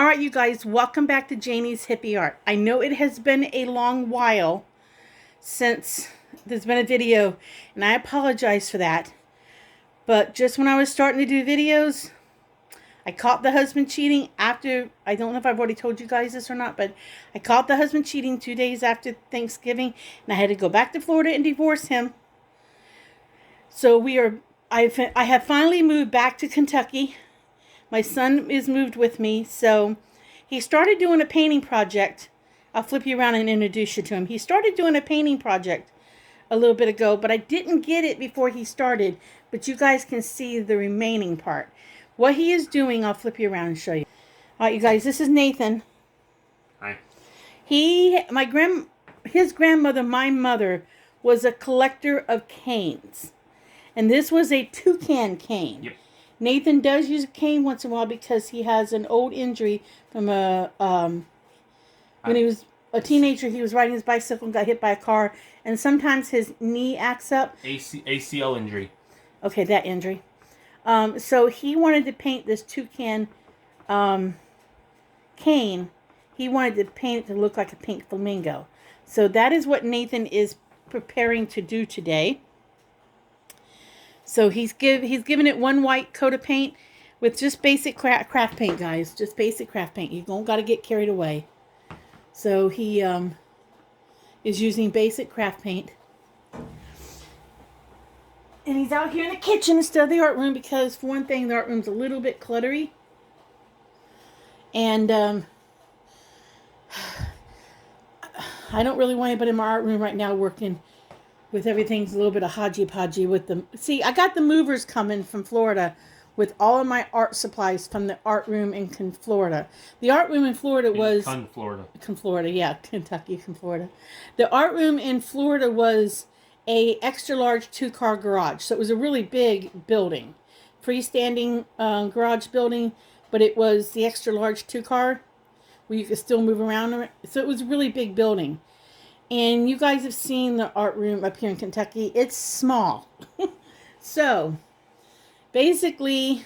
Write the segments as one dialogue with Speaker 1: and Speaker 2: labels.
Speaker 1: All right, you guys, welcome back to Janie's Hippie Art. I know it has been a long while since there's been a video, and I apologize for that. But just when I was starting to do videos, I caught the husband cheating after, I don't know if I've already told you guys this or not, but I caught the husband cheating 2 days after Thanksgiving, and I had to go back to Florida and divorce him. So I have finally moved back to Kentucky. My son is moved with me, so he started doing a painting project. I'll flip you around and introduce you to him. He started doing a painting project a little bit ago, but I didn't get it before he started, but you guys can see the remaining part. What he is doing, I'll flip you around and show you. All right, you guys, this is Nathan.
Speaker 2: Hi.
Speaker 1: His grandmother, my mother, was a collector of canes. And this was a toucan cane.
Speaker 2: Yep.
Speaker 1: Nathan does use a cane once in a while because he has an old injury from when he was a teenager. He was riding his bicycle and got hit by a car, and sometimes his knee acts up.
Speaker 2: ACL injury.
Speaker 1: Okay, that injury. So he wanted to paint this toucan cane. He wanted to paint it to look like a pink flamingo. So that is what Nathan is preparing to do today. So he's given it one white coat of paint with just basic craft paint, guys. Just basic craft paint. You don't got to get carried away. So he is using basic craft paint. And he's out here in the kitchen instead of the art room because, for one thing, the art room's a little bit cluttery. And I don't really want anybody in my art room right now working with everything's a little bit of hodgy-podgy with them. See, I got the movers coming from Florida with all of my art supplies from the art room in Florida. The art room in Florida was... Florida, yeah. Kentucky, Florida. The art room in Florida was a extra-large 2-car garage. So it was a really big building. Freestanding garage building, but it was the extra-large 2-car where you could still move around. So it was a really big building. And you guys have seen the art room up here in Kentucky. It's small. So, basically,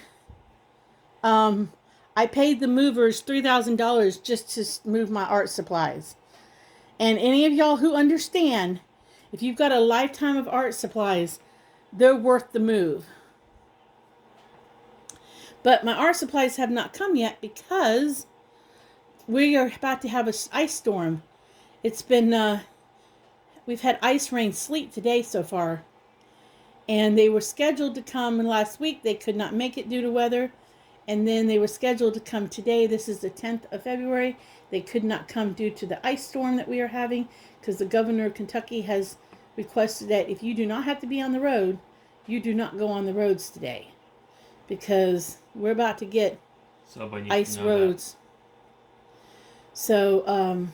Speaker 1: I paid the movers $3,000 just to move my art supplies. And any of y'all who understand, if you've got a lifetime of art supplies, they're worth the move. But my art supplies have not come yet because we are about to have an ice storm. It's been... We've had ice, rain, sleet today so far. And they were scheduled to come last week. They could not make it due to weather. And then they were scheduled to come today. This is the 10th of February. They could not come due to the ice storm that we are having because the governor of Kentucky has requested that if you do not have to be on the road, you do not go on the roads today. Because we're about to get ice roads. So,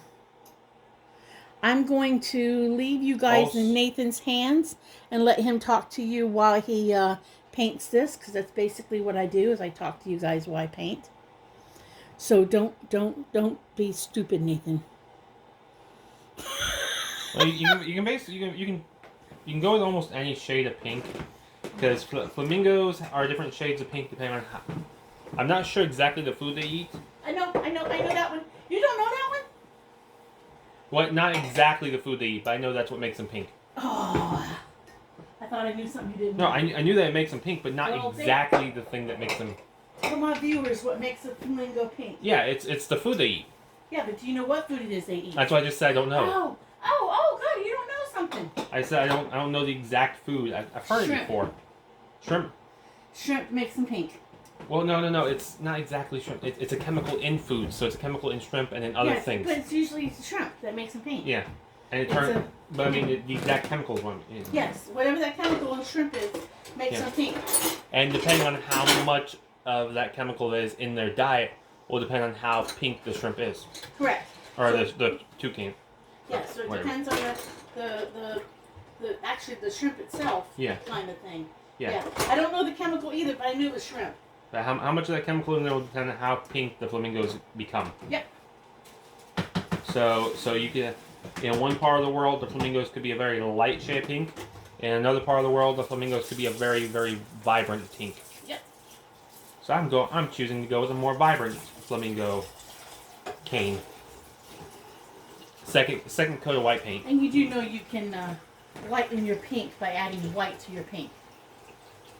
Speaker 1: I'm going to leave you guys in Nathan's hands and let him talk to you while he paints this, because that's basically what I do, is I talk to you guys while I paint. So don't be stupid, Nathan.
Speaker 2: Well, you can go with almost any shade of pink, because flamingos are different shades of pink depending on how. I'm not sure exactly the food they eat.
Speaker 1: I know that one. You don't know that one?
Speaker 2: What? Not exactly the food they eat, but I know that's what makes them pink.
Speaker 1: Oh, I thought I knew something you didn't know.
Speaker 2: No, I knew that it makes them pink, but not exactly the thing that makes them...
Speaker 1: For my viewers, what makes a flamingo pink?
Speaker 2: Yeah, it's the food they eat.
Speaker 1: Yeah, but do you know what food it is they eat?
Speaker 2: That's why I just said I don't know.
Speaker 1: Oh, good, you don't know something.
Speaker 2: I said I don't know the exact food. I've heard it before. Shrimp.
Speaker 1: Shrimp makes them pink.
Speaker 2: Well, no, it's not exactly shrimp. It's a chemical in food, so it's a chemical in shrimp and in other things.
Speaker 1: But it's usually shrimp that makes them pink.
Speaker 2: Yeah, and but I mean the exact chemicals one.
Speaker 1: Yes, whatever that chemical in shrimp is makes them pink.
Speaker 2: And depending on how much of that chemical is in their diet, will depend on how pink the shrimp is.
Speaker 1: Correct.
Speaker 2: Or the toucan.
Speaker 1: Yes, so it depends on actually the shrimp itself.
Speaker 2: Yeah.
Speaker 1: Kind of thing.
Speaker 2: Yeah.
Speaker 1: I don't know the chemical either, but I knew it was shrimp.
Speaker 2: But how much of that chemical in there will depend on how pink the flamingos become.
Speaker 1: Yep.
Speaker 2: So you can, in one part of the world, the flamingos could be a very light shade of pink. In another part of the world, the flamingos could be a very, very vibrant pink.
Speaker 1: Yep.
Speaker 2: So I'm choosing to go with a more vibrant flamingo cane. Second coat of white paint.
Speaker 1: And you do know you can lighten your pink by adding white to your pink.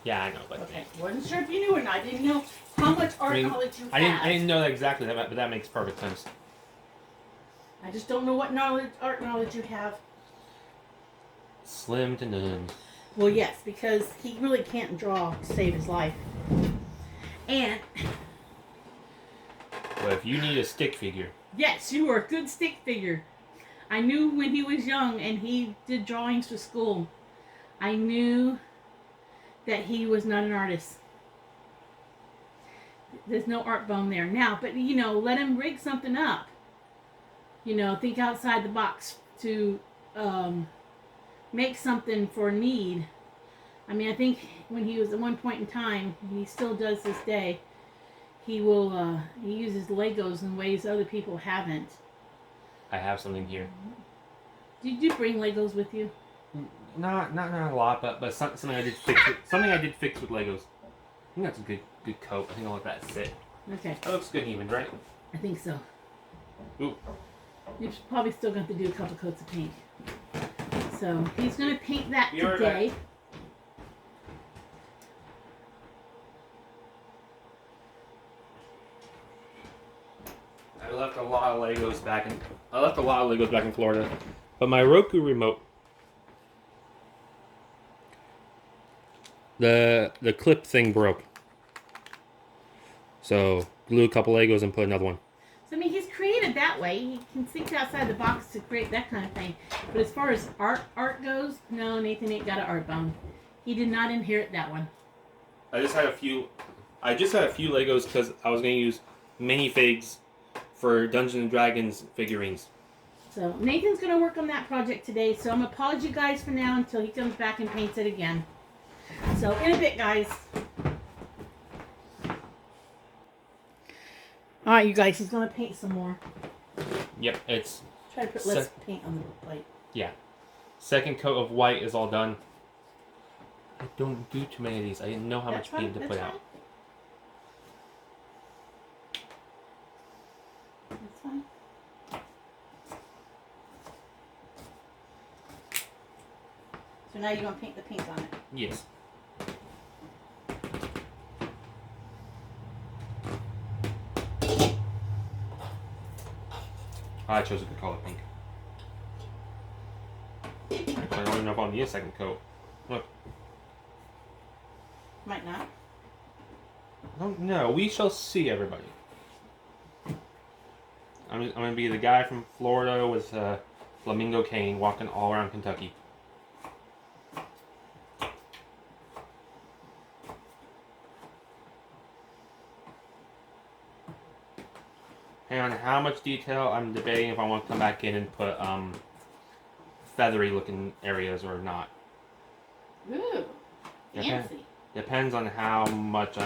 Speaker 2: Yeah, I know, but
Speaker 1: okay. Wasn't sure if you knew or not. I didn't know how much art knowledge you have.
Speaker 2: I didn't know that exactly, but that makes perfect sense.
Speaker 1: I just don't know what art knowledge you have.
Speaker 2: Slim to none.
Speaker 1: Well, yes, because he really can't draw to save his life. And
Speaker 2: well, if you need a stick figure.
Speaker 1: Yes, you are a good stick figure. I knew when he was young and he did drawings for school, I knew that he was not an artist. There's no art bone there. Now, but let him rig something up. Think outside the box to make something for need. I mean, I think when he was at one point in time, and he still does this day, he uses Legos in ways other people haven't.
Speaker 2: I have something here.
Speaker 1: Did you bring Legos with you?
Speaker 2: Not a lot, but something I did fix. Something I did fix with Legos. I think that's a good coat. I think I'll let that sit.
Speaker 1: Okay.
Speaker 2: That looks good, even, right?
Speaker 1: I think so.
Speaker 2: Ooh.
Speaker 1: You're probably still going to do a couple coats of paint. So he's going to paint that
Speaker 2: You're
Speaker 1: today.
Speaker 2: Right. I left a lot of Legos back in Florida, but my Roku remote, the clip thing broke. So glue a couple Legos and put another one.
Speaker 1: So I mean, he's creative that way. He can think outside the box to create that kind of thing. But as far as art goes, no, Nathan ain't got an art bone. He did not inherit that one.
Speaker 2: I just had a few Legos because I was going to use minifigs for Dungeons and Dragons figurines.
Speaker 1: So Nathan's going to work on that project today. So I'm going to pause you guys for now until he comes back and paints it again. So in a bit, guys. All right, you guys. He's going to paint some more.
Speaker 2: Yep, it's...
Speaker 1: Try to put less paint on the plate.
Speaker 2: Yeah. Second coat of white is all done. I don't do too many of these. I didn't know how much paint to put out.
Speaker 1: That's fine. So now you're going to paint the pink on it.
Speaker 2: Yes. I chose a good color, pink. I don't even know if I'll need a second coat. Look.
Speaker 1: Might not.
Speaker 2: I don't know. We shall see, everybody. I'm going to be the guy from Florida with a Flamingo cane walking all around Kentucky. And on how much detail, I'm debating if I want to come back in and put feathery looking areas or not.
Speaker 1: Ooh, fancy.
Speaker 2: Depends on how much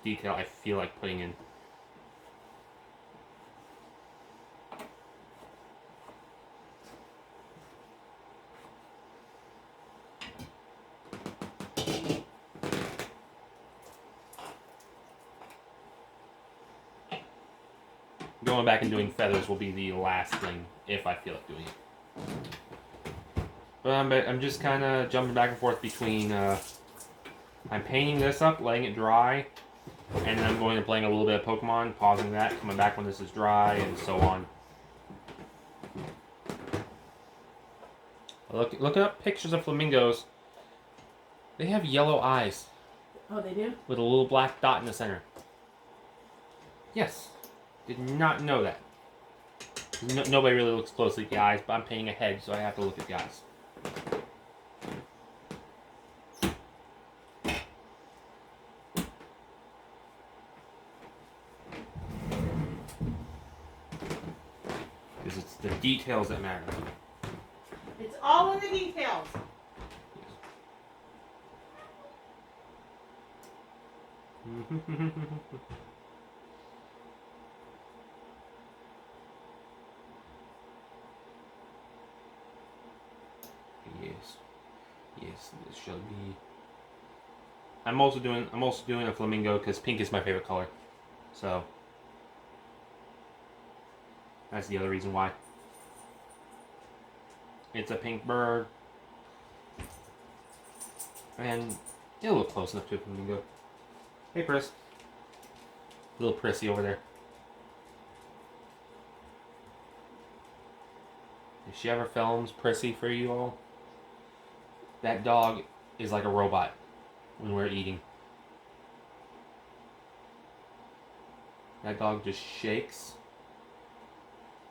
Speaker 2: detail I feel like putting in. Going back and doing feathers will be the last thing if I feel like doing it. But I'm just kind of jumping back and forth between I'm painting this up, letting it dry, and then I'm going to playing a little bit of Pokemon, pausing that, coming back when this is dry, and so on. Looking up pictures of flamingos, they have yellow eyes.
Speaker 1: Oh, they do?
Speaker 2: With a little black dot in the center. Yes. Did not know that. Nobody really looks closely at the eyes, but I'm painting ahead, so I have to look at the eyes. Because it's the details that matter.
Speaker 1: It's all in the details.
Speaker 2: Yes, this shall be. I'm also doing a flamingo because pink is my favorite color. So That's the other reason why. It's a pink bird. And it'll look close enough to a flamingo. Hey, Pris. Little Prissy over there. If she ever films Prissy for you all, that dog is like a robot when we're eating. That dog just shakes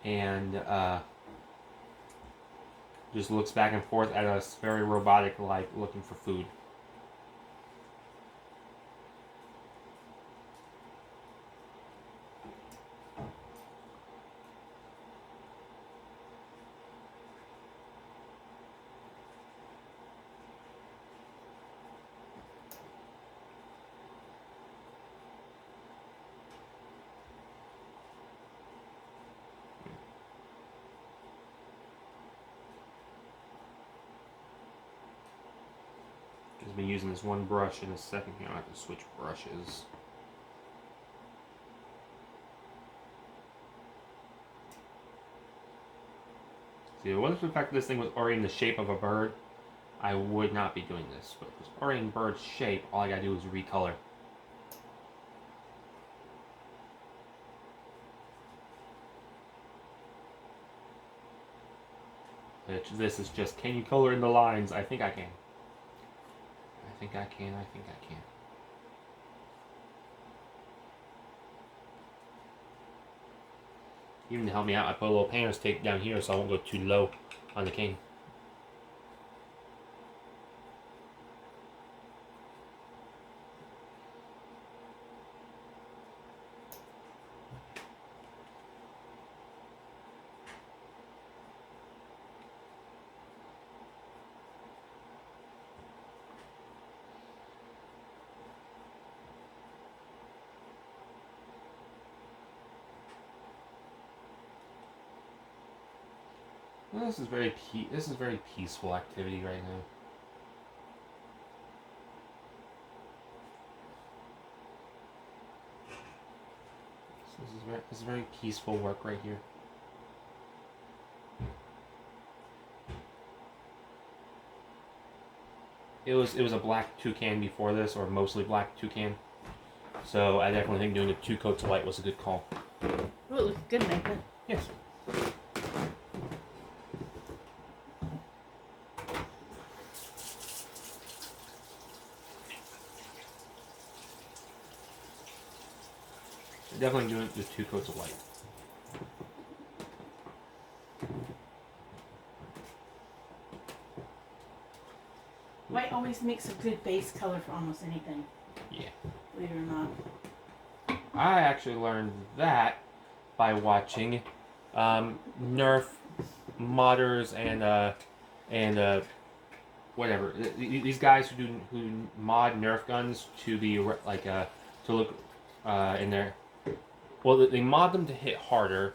Speaker 2: and just looks back and forth at us, very robotic-like, looking for food. He's been using this one brush in a second here. I have to switch brushes. See, what if the fact that this thing was already in the shape of a bird, I would not be doing this. But if it's already in bird shape, all I gotta do is recolor. Which this is just, can you color in the lines? I think I can. I think I can. Even to help me out, I put a little painter's tape down here so I won't go too low on the cane. Well, this is very peaceful activity right now. This is very peaceful work right here. It was a black toucan before this, or mostly black toucan. So I definitely think doing the 2 coats of white was a good call.
Speaker 1: Oh, it looks good, Nathan.
Speaker 2: Yes. Definitely doing the 2 coats of white.
Speaker 1: White always makes a good base color for almost anything.
Speaker 2: Yeah.
Speaker 1: Believe it or not.
Speaker 2: I actually learned that by watching Nerf modders and whatever, these guys who mod Nerf guns to be like to look in their. Well, they mod them to hit harder,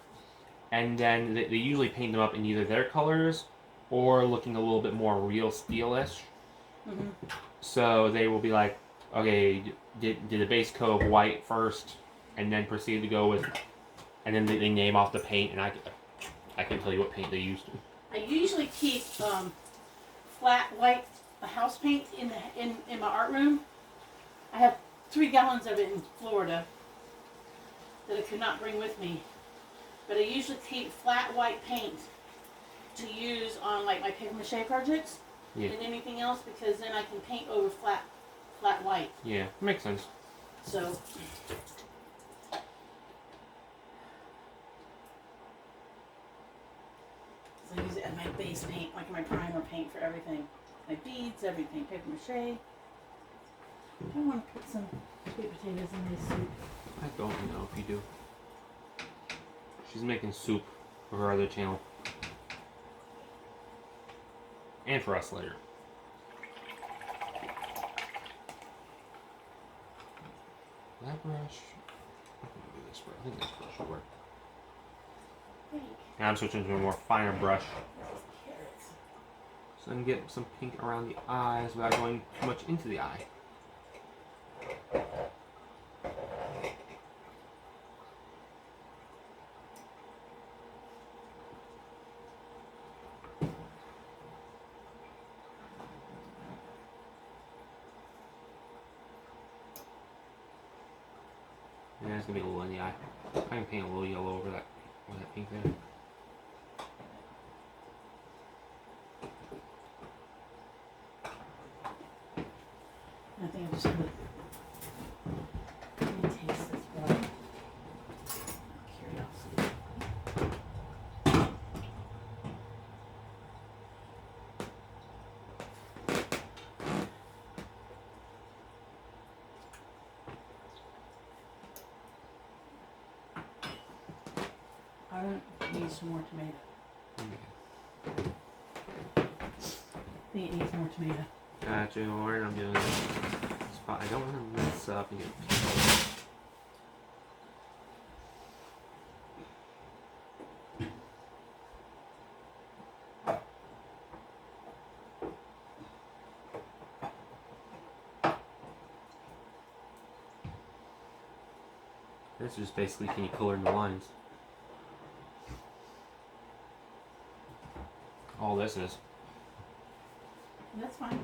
Speaker 2: and then they usually paint them up in either their colors or looking a little bit more real steel-ish.
Speaker 1: Mm-hmm.
Speaker 2: So they will be like, okay, did a base coat of white first, and then proceed to go with, and then they name off the paint, and I can tell you what paint they used.
Speaker 1: I usually keep flat white house paint in my art room. I have 3 gallons of it in Florida that I could not bring with me. But I usually keep flat white paint to use on like my paper mache projects and anything else, because then I can paint over flat white.
Speaker 2: Yeah, makes sense.
Speaker 1: So I use it as my base paint, like my primer paint for everything. My beads, everything, paper mache. I want to put some sweet potatoes in this soup.
Speaker 2: I don't know if you do. She's making soup for her other channel. And for us later. That brush. I'm gonna do this brush. I think this brush will work. Now I'm switching to a more finer brush. So I can get some pink around the eyes without going too much into the eye. Yeah, it's gonna be a little in the eye. I can paint a little yellow over that pink there.
Speaker 1: I think I'm just gonna let me taste this blood. Curiosity. I don't need some more tomato. I think it needs more tomato.
Speaker 2: Gotcha. Or I'm doing this spot. I don't want to mess up and get. This is just basically, can you color in the lines? All this is.
Speaker 1: That's fine.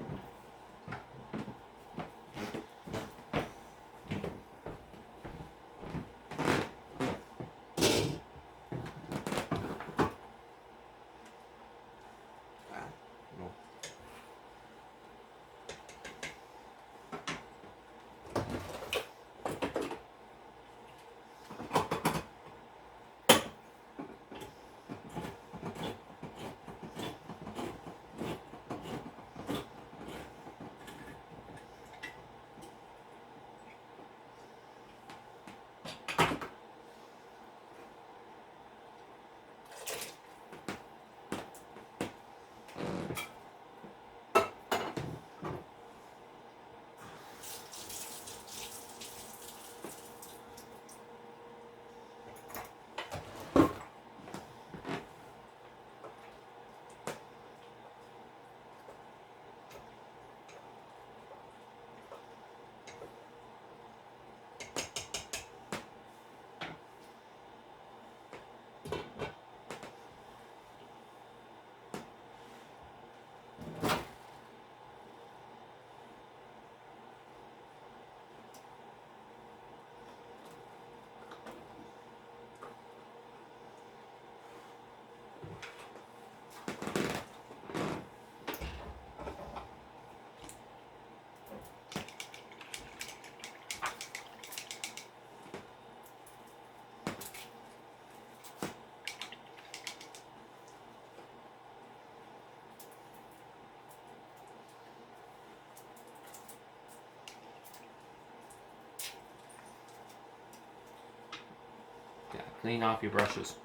Speaker 2: Yeah, clean off your brushes.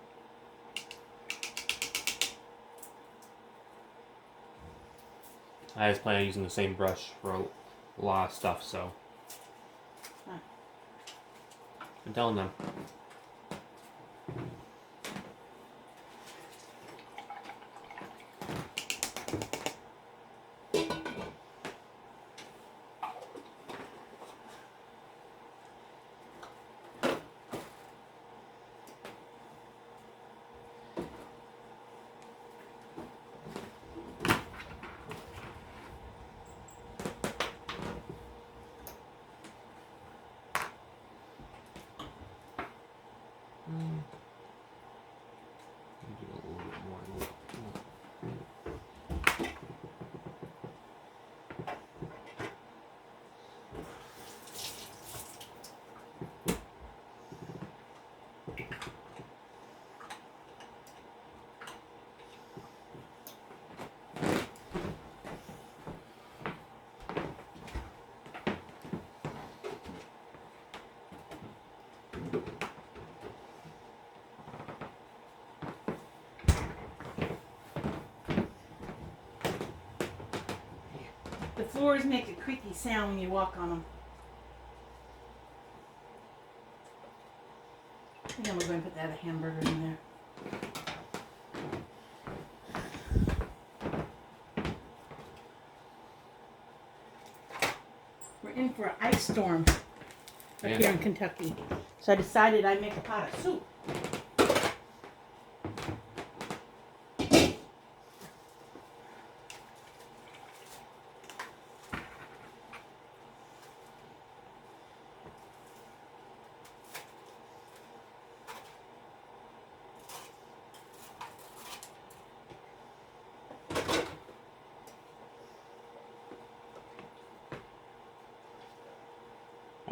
Speaker 2: I just plan on using the same brush for a lot of stuff, so.
Speaker 1: Huh.
Speaker 2: I'm telling them. Do a little bit more.
Speaker 1: The floors make a creaky sound when you walk on them. I think I'm going to put that hamburger in there. We're in for an ice storm up here in Kentucky. So I decided I'd make a pot of soup.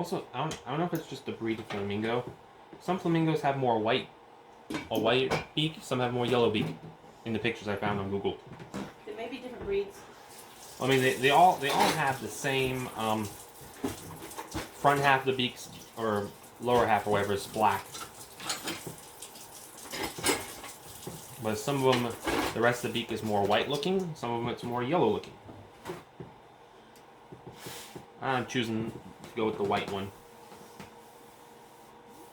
Speaker 2: Also, I don't know if it's just the breed of flamingo. Some flamingos have more white, a white beak. Some have more yellow beak. In the pictures I found on Google.
Speaker 1: There may be different breeds.
Speaker 2: I mean, they all have the same front half of the beaks or lower half or whatever is black. But some of them, the rest of the beak is more white looking. Some of them it's more yellow looking. I'm choosing to go with the white one.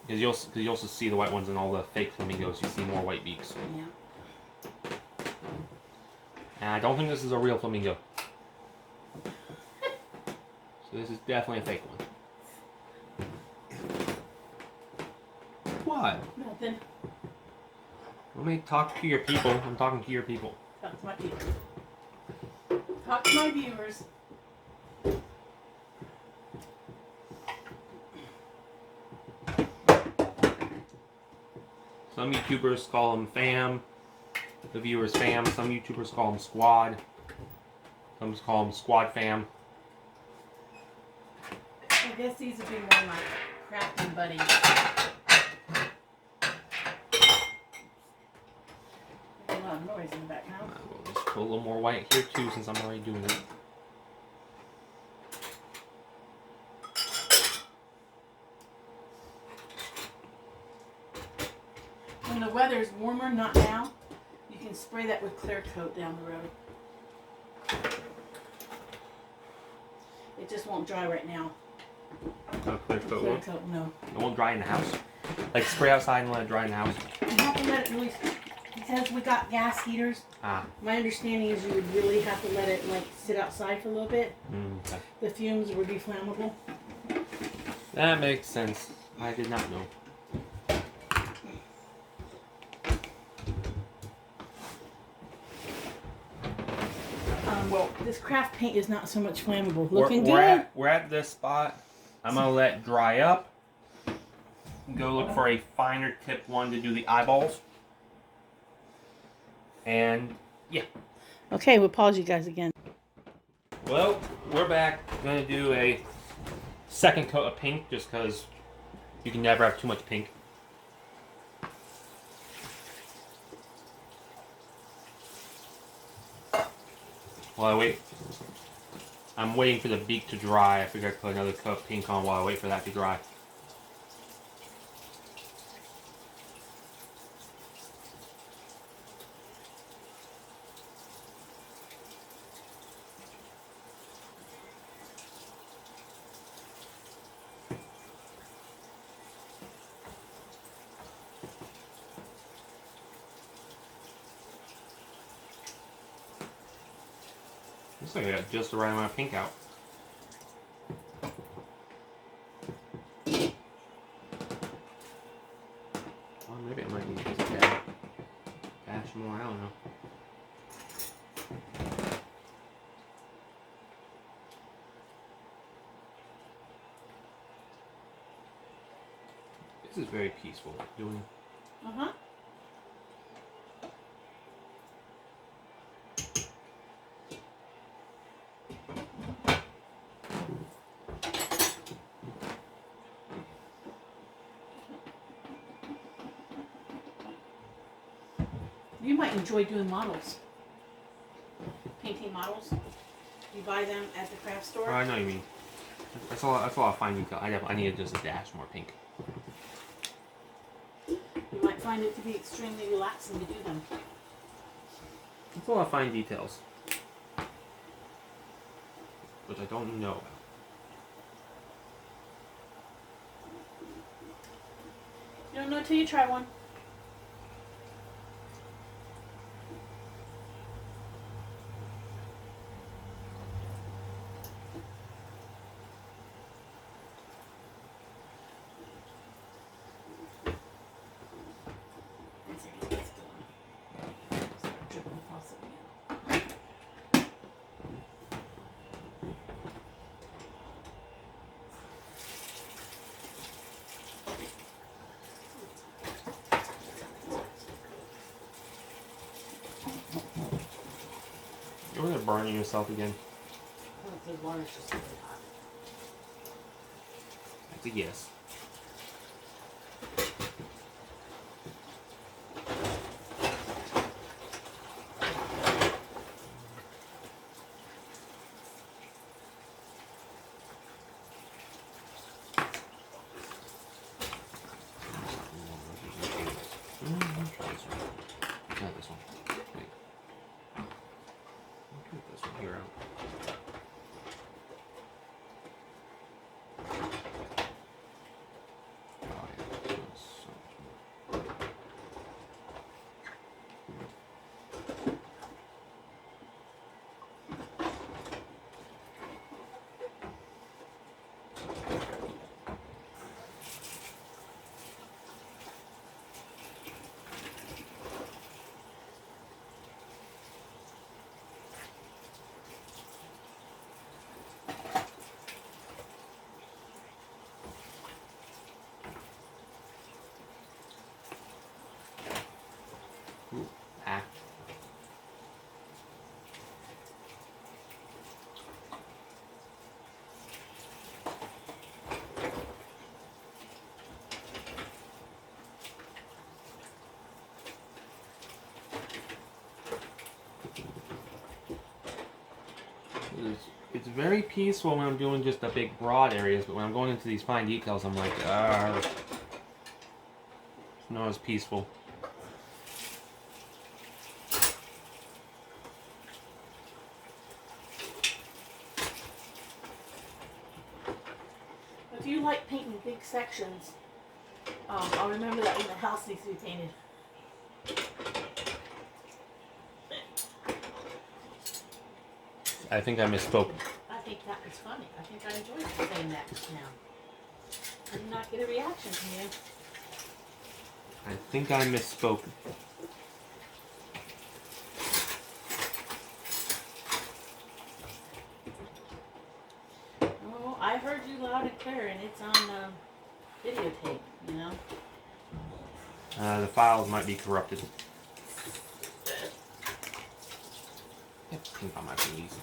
Speaker 2: Because you also see the white ones in all the fake flamingos. You see more white beaks.
Speaker 1: Yeah.
Speaker 2: And I don't think this is a real flamingo. So this is definitely a fake one. What?
Speaker 1: Nothing.
Speaker 2: Let me talk to your people. I'm talking to your people.
Speaker 1: Talk to my people. Talk to my viewers.
Speaker 2: Some YouTubers call them fam. The viewers fam. Some YouTubers call them squad. Some call them squad fam.
Speaker 1: I guess these would be more like crafting buddies. There's a lot of noise in the background.
Speaker 2: We'll just put a little more white here too since I'm already doing it.
Speaker 1: When the weather is warmer, not now, you can spray that with clear coat down the road. It just won't dry right now.
Speaker 2: No clear coat.
Speaker 1: Clear coat, no.
Speaker 2: It won't dry in the house. Like spray outside and let it dry in the house.
Speaker 1: You have to let it really, because we got gas heaters. My understanding is you would really have to let it like sit outside for a little bit.
Speaker 2: Okay.
Speaker 1: The fumes would be flammable.
Speaker 2: That makes sense. I did not know.
Speaker 1: Well, this craft paint is not so much flammable. Looking
Speaker 2: we're
Speaker 1: good.
Speaker 2: We're at this spot. I'm going to let it dry up. Go look for a finer tip one to do the eyeballs. And, yeah.
Speaker 1: Okay, we'll pause you guys again.
Speaker 2: Well, we're back. Going to do a second coat of pink just because you can never have too much pink. While I wait, I'm waiting for the beak to dry. I figured I'd put another coat of pink on while I wait for that to dry. Looks like I got just the right amount of pink out. Well, maybe I might need just a dash more, I don't know. This is very peaceful doing.
Speaker 1: Uh-huh. You might enjoy doing models. Painting models. You buy them at the craft store.
Speaker 2: Oh, I know what you mean. That's a lot of fine detail. I need just a dash more pink.
Speaker 1: You might find it to be extremely relaxing to do them.
Speaker 2: It's a lot of fine details. Which I don't know about.
Speaker 1: You don't know till you try one.
Speaker 2: You're gonna burn yourself again.
Speaker 1: Oh, the water's just really hot.
Speaker 2: a yes. Try this one. Not this one. Wait. I'll put this one here out. Oh yeah, that's so much more. Ooh, ah. It's very peaceful when I'm doing just the big broad areas, but when I'm going into these fine details, I'm like, it's not as peaceful.
Speaker 1: If you like painting big sections, I'll remember that when the house needs to be painted.
Speaker 2: I think I misspoke.
Speaker 1: I think that was funny. I think I enjoyed saying that just now. I did not get a reaction from you.
Speaker 2: I think I misspoke.
Speaker 1: Oh, I heard you loud and clear, and it's on videotape, you know?
Speaker 2: The files might be corrupted. I think I might be easy.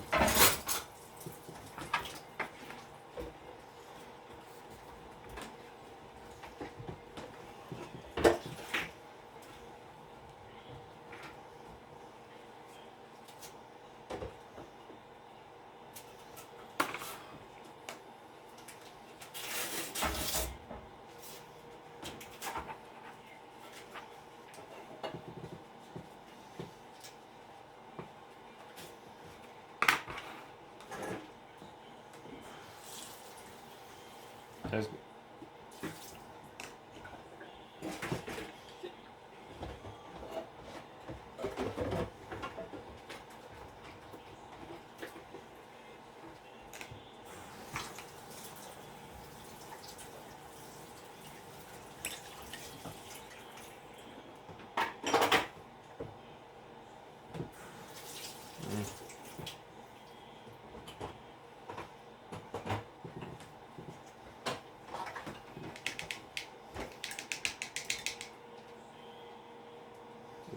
Speaker 2: There's...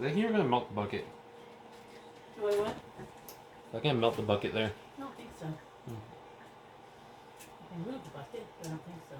Speaker 2: I think you're gonna melt the bucket.
Speaker 1: Do I what?
Speaker 2: I can melt the bucket there.
Speaker 1: I don't think so. I can move the bucket, but I don't think so.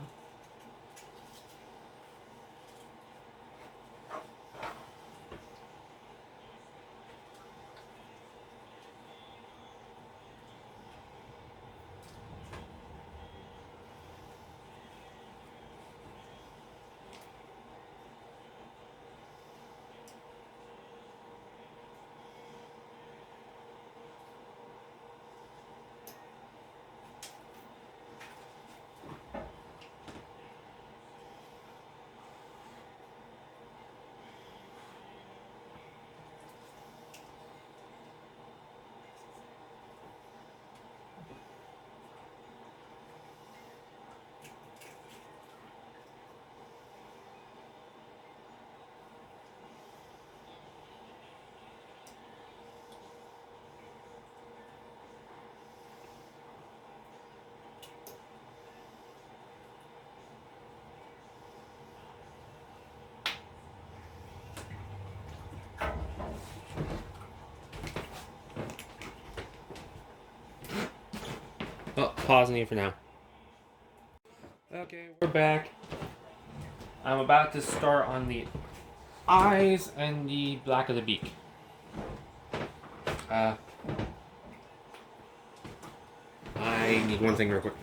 Speaker 2: Oh, pausing you for now. Okay, we're back. I'm about to start on the eyes and the black of the beak. I need one thing real quick.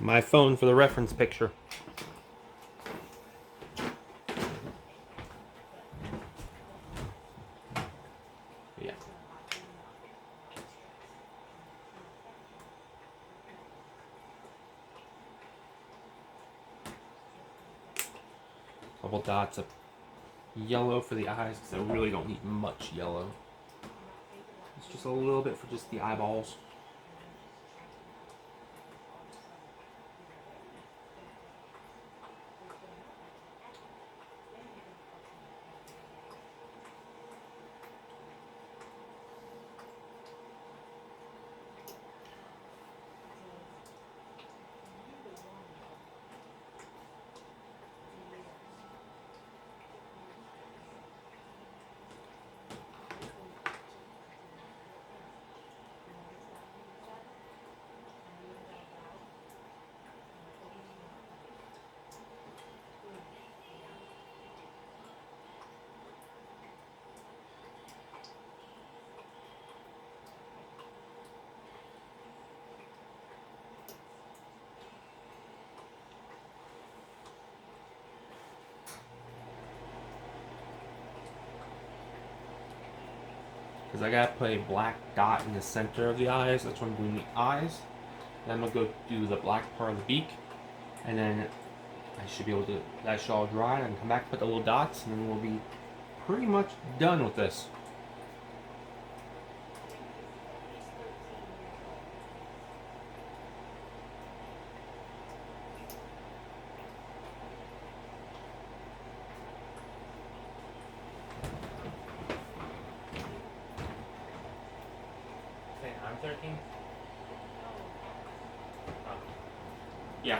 Speaker 2: My phone for the reference picture. Yeah. Couple dots of yellow for the eyes because I really don't need much yellow. It's just a little bit for just the eyeballs. Because I gotta put a black dot in the center of the eyes. That's what I'm doing the eyes. Then I'm gonna go do the black part of the beak. And then I should be able to, that should all dry. I can come back, put the little dots, and then we'll be pretty much done with this. I'm 13? Oh. Yeah.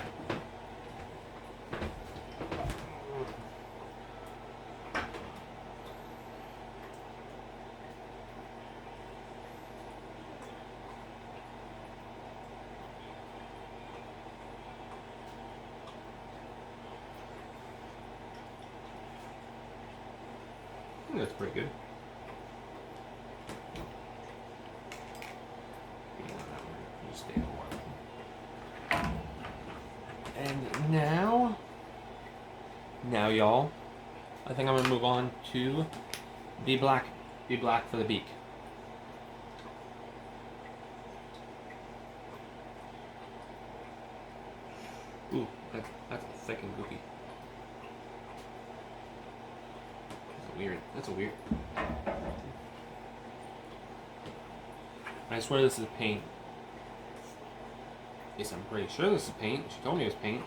Speaker 2: I think that's pretty good. And now y'all, I think I'm gonna move on to the black for the beak. Ooh, that's thick and goopy. That's a weird. I swear this is paint. Yes, I'm pretty sure this is paint. She told me it was paint.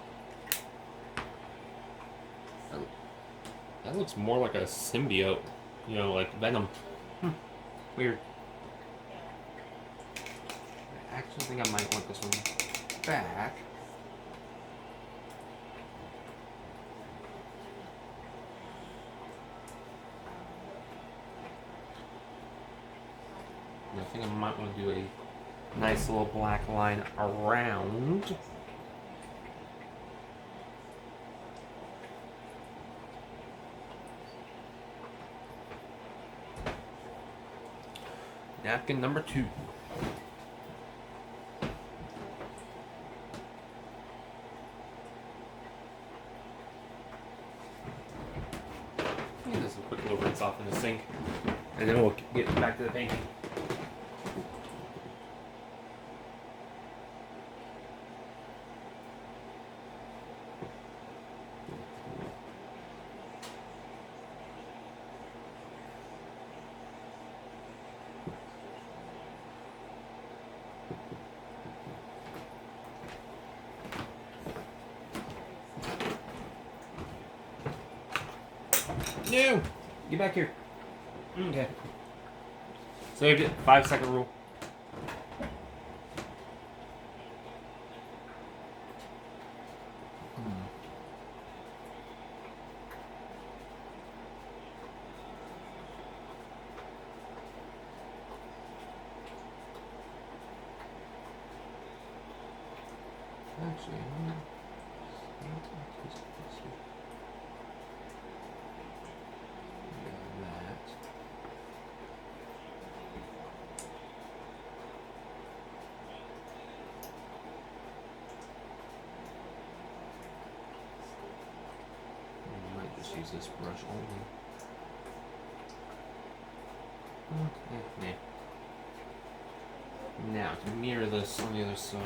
Speaker 2: That looks more like a symbiote. You know, like Venom. Weird. I actually think I might want this one back. And I think I might want to do a nice little black line around. Napkin number 2. Just a quick little rinse off in the sink, and then we'll get back to the painting. No! Get back here. Okay. Saved it. 5-second rule. Actually, that. I might just use this brush only. Okay. Now to mirror this on the other side.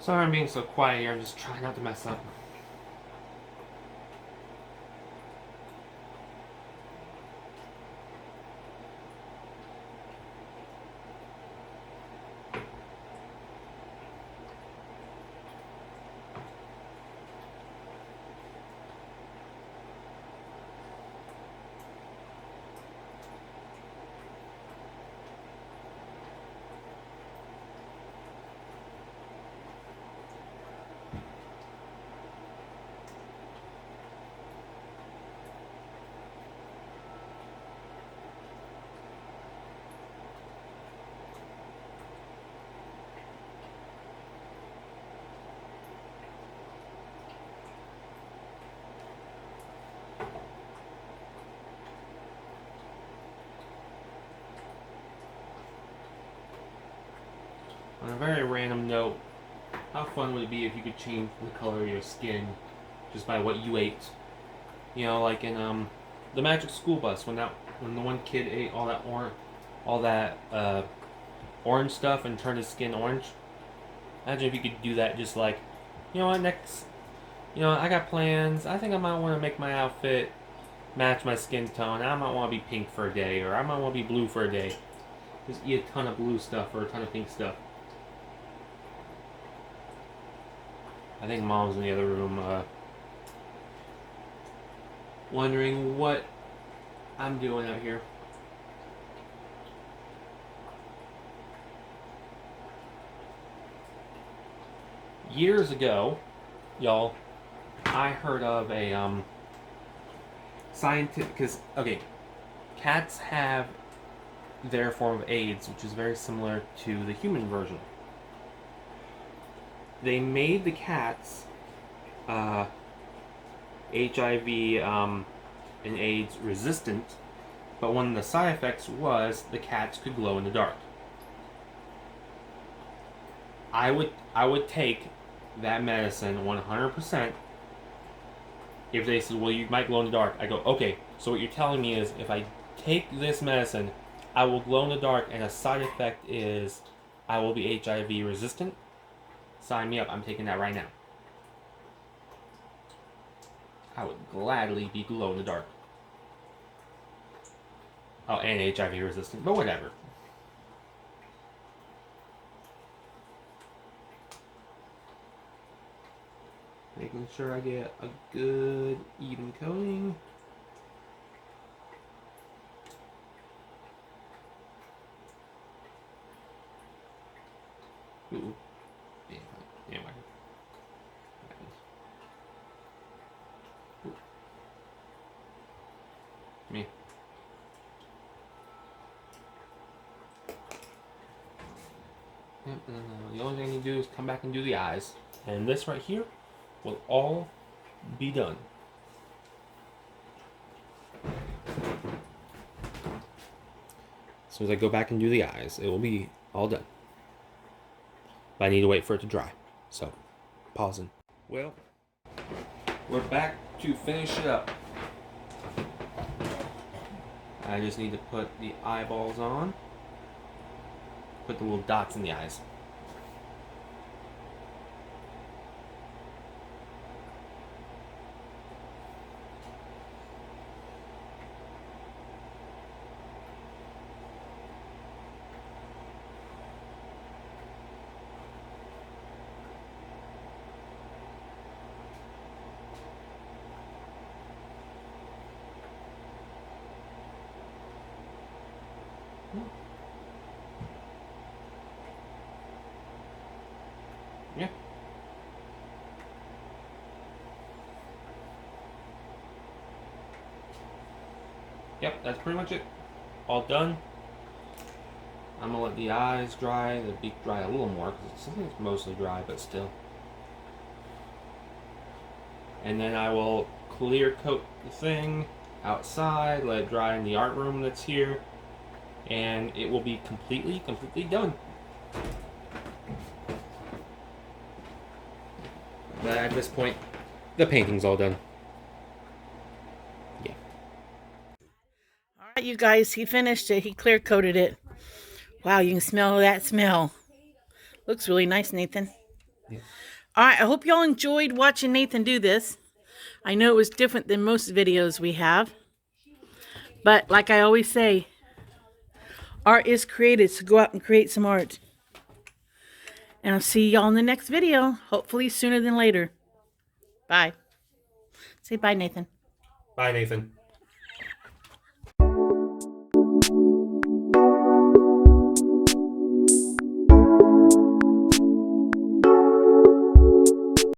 Speaker 2: Sorry I'm being so quiet here, I'm just trying not to mess up. On a very random note, how fun would it be if you could change the color of your skin just by what you ate? You know, like in the Magic School Bus when the one kid ate all that orange stuff and turned his skin orange. Imagine if you could do that. Just like, you know what, next, I got plans. I think I might want to make my outfit match my skin tone. I might want to be pink for a day, or I might want to be blue for a day. Just eat a ton of blue stuff or a ton of pink stuff. I think Mom's in the other room wondering what I'm doing out here. Years ago, y'all, I heard of a scientific, because, okay, cats have their form of AIDS, which is very similar to the human version. They made the cats HIV and AIDS resistant, but one of the side effects was the cats could glow in the dark. I would take that medicine 100%. If they said, well, you might glow in the dark, I go, okay, so what you're telling me is if I take this medicine, I will glow in the dark, and a side effect is I will be HIV resistant? Sign me up. I'm taking that right now. I would gladly be glow in the dark. Oh, and HIV resistant, but whatever. Making sure I get a good even coating. Ooh. Damn. Me. Yep. the only thing I need to do is come back and do the eyes. And this right here will all be done. As soon as I go back and do the eyes, it will be all done. But I need to wait for it to dry. So, pausing. Well, we're back to finish it up. I just need to put the eyeballs on. Put the little dots in the eyes. Yeah. Yep, that's pretty much it. All done. I'm gonna let the eyes dry, the beak dry a little more because it's mostly dry, but still. And then I will clear coat the thing outside, let it dry in the art room that's here, and it will be completely done. But at this point, the painting's all done. Yeah.
Speaker 1: All right, you guys, he finished it. He clear coated it. Wow, you can smell that smell. Looks really nice, Nathan.
Speaker 2: Yeah.
Speaker 1: All right, I hope y'all enjoyed watching Nathan do this. I know it was different than most videos we have. But like I always say, art is created, so go out and create some art. And I'll see y'all in the next video, hopefully sooner than later. Bye. Say bye, Nathan.
Speaker 2: Bye, Nathan.